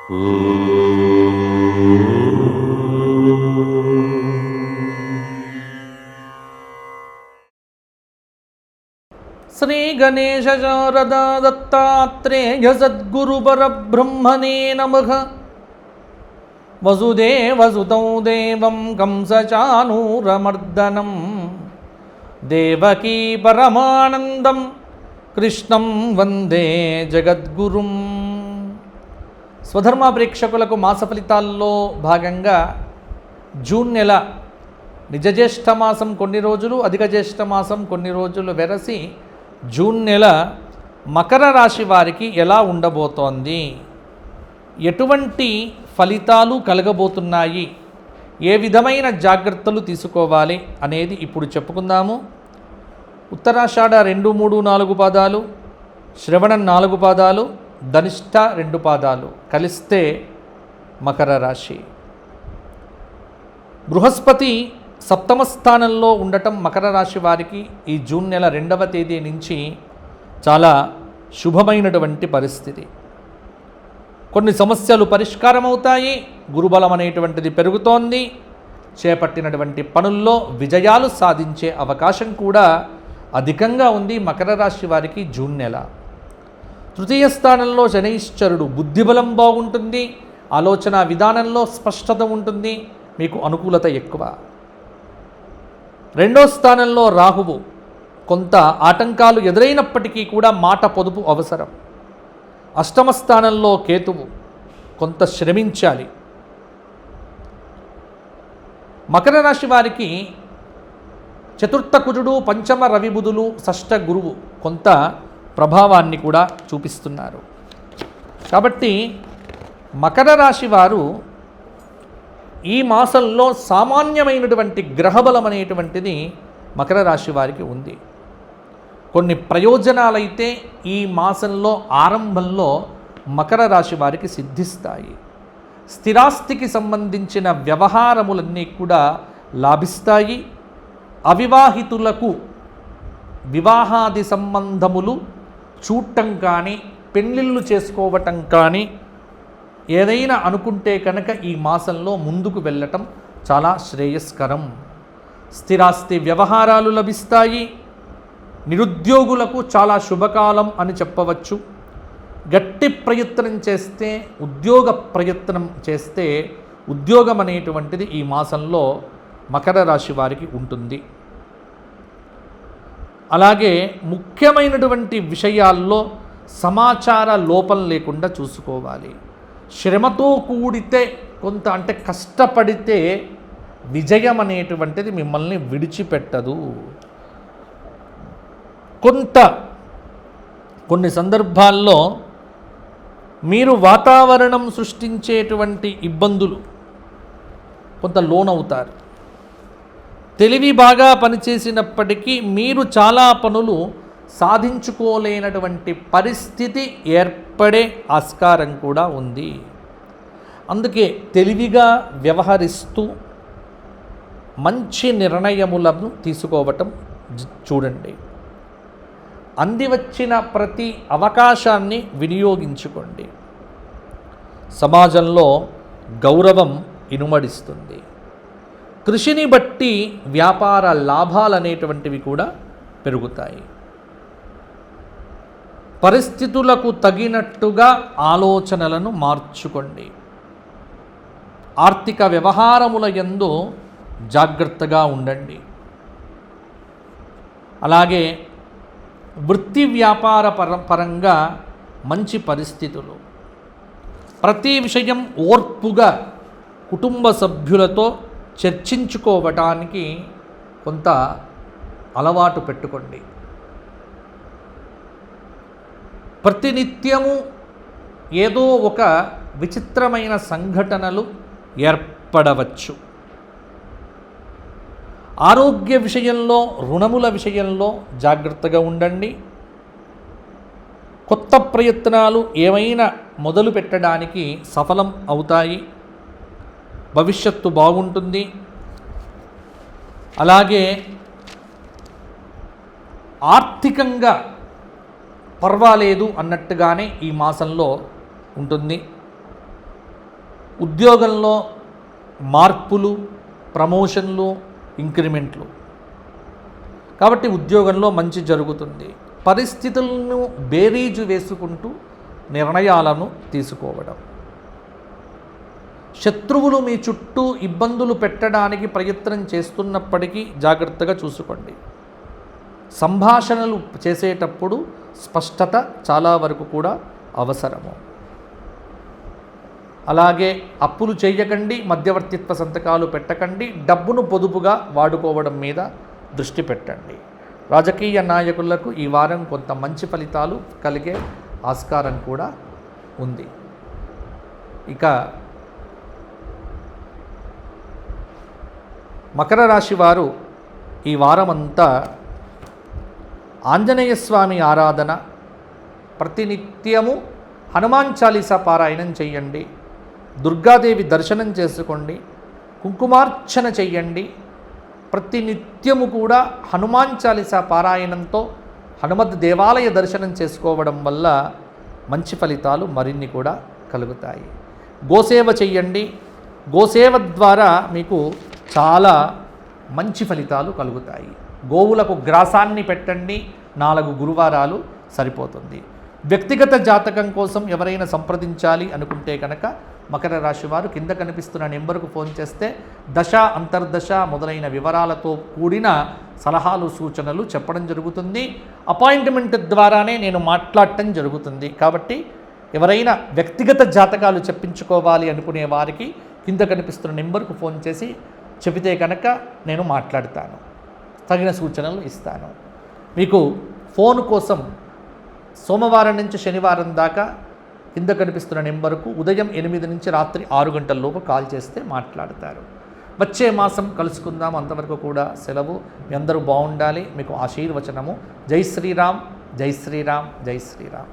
శ్రీ గణేశ శారదా దత్తాత్రేయ సద్గురుపరబ్రహ్మణే నమః. వసుదేవసుతం దేవం కంసచానూరమర్దనం దేవకీ పరమానందం కృష్ణం వందే జగద్గురుం. స్వధర్మ ప్రేక్షకులకు మాస ఫలితాల్లో భాగంగా జూన్ నెల నిజజ్యేష్ఠ మాసం కొన్ని రోజులు, అధిక జ్యేష్ఠ మాసం కొన్ని రోజులు వెరసి జూన్ నెల మకర రాశి వారికి ఎలా ఉండబోతోంది, ఎటువంటి ఫలితాలు కలగబోతున్నాయి, ఏ విధమైన జాగ్రత్తలు తీసుకోవాలి అనేది ఇప్పుడు చెప్పుకుందాము. ఉత్తరాషాఢ 2, 3, 4 పాదాలు, శ్రవణం 4 పాదాలు, ధనిష్ఠ 2 పాదాలు కలిస్తే మకర రాశి. బృహస్పతి సప్తమ స్థానంలో ఉండటం మకర రాశి వారికి ఈ జూన్ నెల 2వ తేదీ నుంచి చాలా శుభమైనటువంటి పరిస్థితి. కొన్ని సమస్యలు పరిష్కారం అవుతాయి, గురుబలం అనేటువంటిది పెరుగుతోంది, చేపట్టినటువంటి పనుల్లో విజయాలు సాధించే అవకాశం కూడా అధికంగా ఉంది మకర రాశి వారికి జూన్ నెల. తృతీయ స్థానంలో శనైశ్చరుడు, బుద్ధిబలం బాగుంటుంది, ఆలోచన విధానంలో స్పష్టత ఉంటుంది, మీకు అనుకూలత ఎక్కువ. రెండో స్థానంలో రాహువు, కొంత ఆటంకాలు ఎదురైనప్పటికీ కూడా మాట పొదుపు అవసరం. అష్టమ స్థానంలో కేతువు, కొంత శ్రమించాలి. మకర రాశి వారికి చతుర్థ కుజుడు, పంచమ రవి బుధులు, షష్ఠ గురువు కొంత ప్రభావాన్ని కూడా చూపిస్తున్నారు. కాబట్టి మకర రాశి వారు ఈ మాసంలో సామాన్యమైనటువంటి గ్రహబలం అనేటువంటిది మకర రాశి వారికి ఉంది. కొన్ని ప్రయోజనాలైతే ఈ మాసంలో ఆరంభంలో మకర రాశి వారికి సిద్ధిస్తాయి. స్థిరాస్తికి సంబంధించిన వ్యవహారములన్నీ కూడా లాభిస్తాయి. అవివాహితులకు వివాహాది సంబంధములు చూడటం కానీ, పెళ్ళిళ్ళు చేసుకోవటం కానీ ఏదైనా అనుకుంటే కనుక ఈ మాసంలో ముందుకు వెళ్ళటం చాలా శ్రేయస్కరం. స్థిరాస్తి వ్యవహారాలు లభిస్తాయి. నిరుద్యోగులకు చాలా శుభకాలం అని చెప్పవచ్చు. గట్టి ప్రయత్నం చేస్తే, ఉద్యోగ ప్రయత్నం చేస్తే ఉద్యోగం అనేటువంటిది ఈ మాసంలో మకర రాశి వారికి ఉంటుంది. అలాగే ముఖ్యమైనటువంటి విషయాల్లో సమాచార లోపం లేకుండా చూసుకోవాలి. శ్రమతో కూడితే కొంత, అంటే కష్టపడితే విజయం అనేటువంటిది మిమ్మల్ని విడిచిపెట్టదు. కొన్ని సందర్భాల్లో మీరు వాతావరణం సృష్టించేటువంటి ఇబ్బందులు కొంత లోనవుతారు. తెలివి బాగా పనిచేసినప్పటికీ మీరు చాలా పనులు సాధించుకోలేనటువంటి పరిస్థితి ఏర్పడే ఆస్కారం కూడా ఉంది. అందుకే తెలివిగా వ్యవహరిస్తూ మంచి నిర్ణయములను తీసుకోవటం చూడండి. అందివచ్చిన ప్రతి అవకాశాన్ని వినియోగించుకోండి. సమాజంలో గౌరవం ఇనుమడిస్తుంది. కృషిని బట్టి వ్యాపార లాభాలనేటువంటివి కూడా పెరుగుతాయి. పరిస్థితులకు తగినట్టుగా ఆలోచనలను మార్చుకోండి. ఆర్థిక వ్యవహారముల యందు జాగ్రత్తగా ఉండండి. అలాగే వృత్తి వ్యాపార పరంగా మంచి పరిస్థితులు. ప్రతి విషయం ఓర్పుగా కుటుంబ సభ్యులతో చర్చించుకోవటానికి కొంత అలవాటు పెట్టుకోండి. ప్రతినిత్యము ఏదో ఒక విచిత్రమైన సంఘటనలు ఏర్పడవచ్చు. ఆరోగ్య విషయంలో, రుణముల విషయంలో జాగ్రత్తగా ఉండండి. కొత్త ప్రయత్నాలు ఏమైనా మొదలు పెట్టడానికి సఫలం అవుతాయి. భవిష్యత్తు బాగుంటుంది. అలాగే ఆర్థికంగా పర్వాలేదు అన్నట్టుగానే ఈ మాసంలో ఉంటుంది. ఉద్యోగంలో మార్పులు, ప్రమోషన్లు, ఇంక్రిమెంట్లు. కాబట్టి ఉద్యోగంలో మంచి జరుగుతుంది. పరిస్థితులను బేరీజు వేసుకుంటూ నిర్ణయాలను తీసుకోవడం. శత్రువులు మీ చుట్టూ ఇబ్బందులు పెట్టడానికి ప్రయత్నం చేస్తున్నప్పటికీ జాగ్రత్తగా చూసుకోండి. సంభాషణలు చేసేటప్పుడు స్పష్టత చాలా వరకు కూడా అవసరము. అలాగే అప్పులు చేయకండి, మధ్యవర్తిత్వ సంతకాలు పెట్టకండి, డబ్బును పొదుపుగా వాడుకోవడం మీద దృష్టి పెట్టండి. రాజకీయ నాయకులకు ఈ వారం కొంత మంచి ఫలితాలు కలిగే ఆస్కారం కూడా ఉంది. ఇక మకర రాశి వారు ఈ వారమంతా ఆంజనేయ స్వామి ఆరాధన, ప్రతినిత్యము హనుమాన్ చాలీసా పారాయణం చెయ్యండి, దుర్గాదేవి దర్శనం చేసుకోండి, కుంకుమార్చన చెయ్యండి. ప్రతినిత్యము కూడా హనుమాన్ చాలీసా పారాయణంతో హనుమద్ దేవాలయ దర్శనం చేసుకోవడం వల్ల మంచి ఫలితాలు మరిన్ని కూడా కలుగుతాయి. గోసేవ చెయ్యండి. గోసేవ ద్వారా మీకు చాలా మంచి ఫలితాలు కలుగుతాయి. గోవులకు గ్రాసాన్ని పెట్టండి. 4 గురువారాలు సరిపోతుంది. వ్యక్తిగత జాతకం కోసం ఎవరైనా సంప్రదించాలి అనుకుంటే కనుక మకర రాశి వారు కింద కనిపిస్తున్న నెంబర్కు ఫోన్ చేస్తే దశ, అంతర్దశ మొదలైన వివరాలతో కూడిన సలహాలు, సూచనలు చెప్పడం జరుగుతుంది. అపాయింట్మెంట్ ద్వారానే నేను మాట్లాడటం జరుగుతుంది. కాబట్టి ఎవరైనా వ్యక్తిగత జాతకాలు చెప్పించుకోవాలి అనుకునే వారికి కింద కనిపిస్తున్న నెంబర్కు ఫోన్ చేసి చెబితే కనుక నేను మాట్లాడతాను, తగిన సూచనలు ఇస్తాను. మీకు ఫోన్ కోసం సోమవారం నుంచి శనివారం దాకా కింద కనిపిస్తున్న నెంబర్కు ఉదయం 8 నుంచి రాత్రి 6 గంటల లోపు కాల్ చేస్తే మాట్లాడతారు. వచ్చే మాసం కలుసుకుందాం. అంతవరకు కూడా సెలవు. మీ అందరూ బాగుండాలి. మీకు ఆశీర్వచనము. జై శ్రీరామ్, జై శ్రీరామ్, జై శ్రీరామ్.